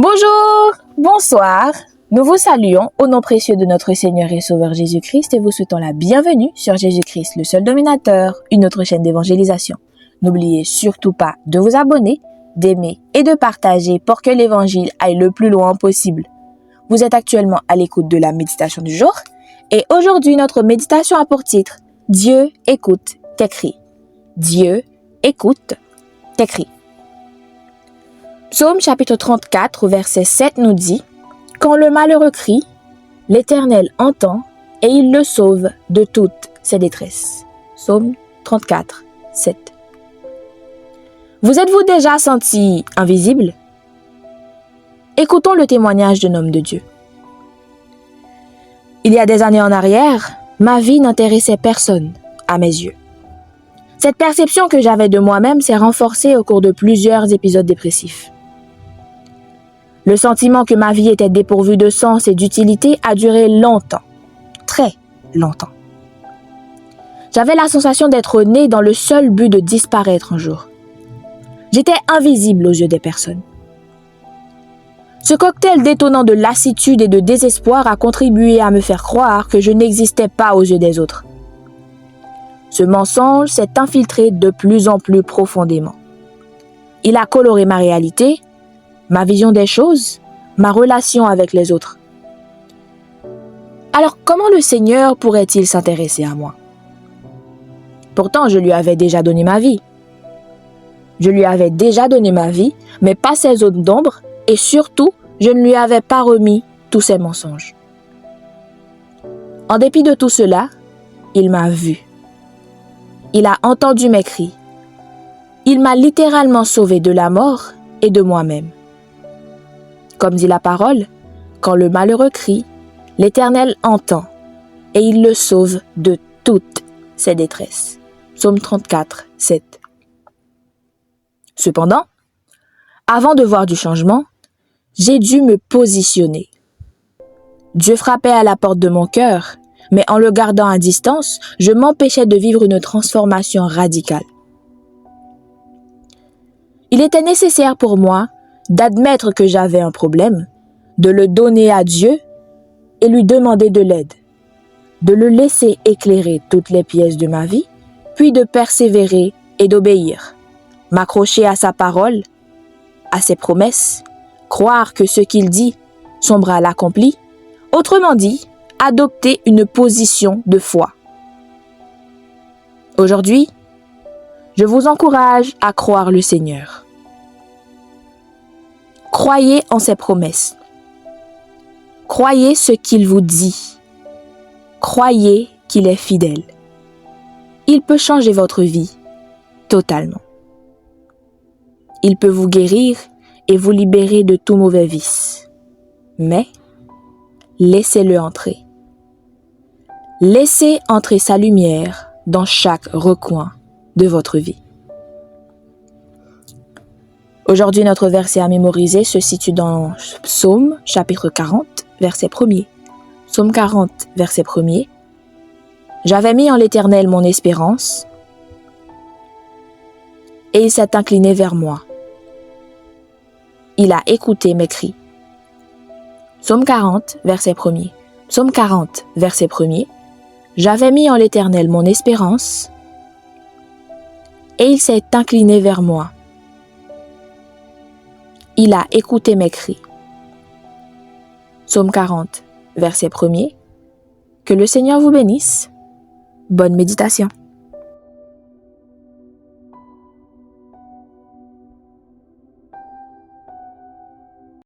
Bonjour, bonsoir, nous vous saluons au nom précieux de notre Seigneur et Sauveur Jésus-Christ et vous souhaitons la bienvenue sur Jésus-Christ, le seul dominateur, une autre chaîne d'évangélisation. N'oubliez surtout pas de vous abonner, d'aimer et de partager pour que l'évangile aille le plus loin possible. Vous êtes actuellement à l'écoute de la méditation du jour et aujourd'hui notre méditation a pour titre « Dieu écoute tes cris ». Dieu écoute tes cris. Psaume chapitre 34, verset 7 nous dit « Quand le malheureux crie, l'Éternel entend et il le sauve de toutes ses détresses. » Psaume 34, 7. Vous êtes-vous déjà senti invisible? Écoutons le témoignage d'un homme de Dieu. Il y a des années en arrière, ma vie n'intéressait personne à mes yeux. Cette perception que j'avais de moi-même s'est renforcée au cours de plusieurs épisodes dépressifs. Le sentiment que ma vie était dépourvue de sens et d'utilité a duré longtemps, très longtemps. J'avais la sensation d'être né dans le seul but de disparaître un jour. J'étais invisible aux yeux des personnes. Ce cocktail détonnant de lassitude et de désespoir a contribué à me faire croire que je n'existais pas aux yeux des autres. Ce mensonge s'est infiltré de plus en plus profondément. Il a coloré ma réalité, ma vision des choses, ma relation avec les autres. Alors, comment le Seigneur pourrait-il s'intéresser à moi? Pourtant, je lui avais déjà donné ma vie. Mais pas ses zones d'ombre, et surtout, je ne lui avais pas remis tous ses mensonges. En dépit de tout cela, il m'a vu. Il a entendu mes cris. Il m'a littéralement sauvé de la mort et de moi-même. Comme dit la parole, quand le malheureux crie, l'Éternel entend et il le sauve de toutes ses détresses. Psaume 34, 7. Cependant, avant de voir du changement, j'ai dû me positionner. Dieu frappait à la porte de mon cœur, mais en le gardant à distance, je m'empêchais de vivre une transformation radicale. Il était nécessaire pour moi d'admettre que j'avais un problème, de le donner à Dieu et lui demander de l'aide, de le laisser éclairer toutes les pièces de ma vie, puis de persévérer et d'obéir, m'accrocher à sa parole, à ses promesses, croire que ce qu'il dit, son bras l'accomplit, autrement dit, adopter une position de foi. Aujourd'hui, je vous encourage à croire le Seigneur. Croyez en ses promesses. Croyez ce qu'il vous dit. Croyez qu'il est fidèle. Il peut changer votre vie totalement. Il peut vous guérir et vous libérer de tout mauvais vice. Mais laissez-le entrer. Laissez entrer sa lumière dans chaque recoin de votre vie. Aujourd'hui, notre verset à mémoriser se situe dans Psaume chapitre 40, verset 1er. Psaume 40, verset 1er. J'avais mis en l'Éternel mon espérance, et il s'est incliné vers moi. Il a écouté mes cris. Psaume 40, verset 1er. Psaume 40, verset 1er. J'avais mis en l'Éternel mon espérance, et il s'est incliné vers moi. Il a écouté mes cris. Psaume 40, verset 1er. Que le Seigneur vous bénisse. Bonne méditation.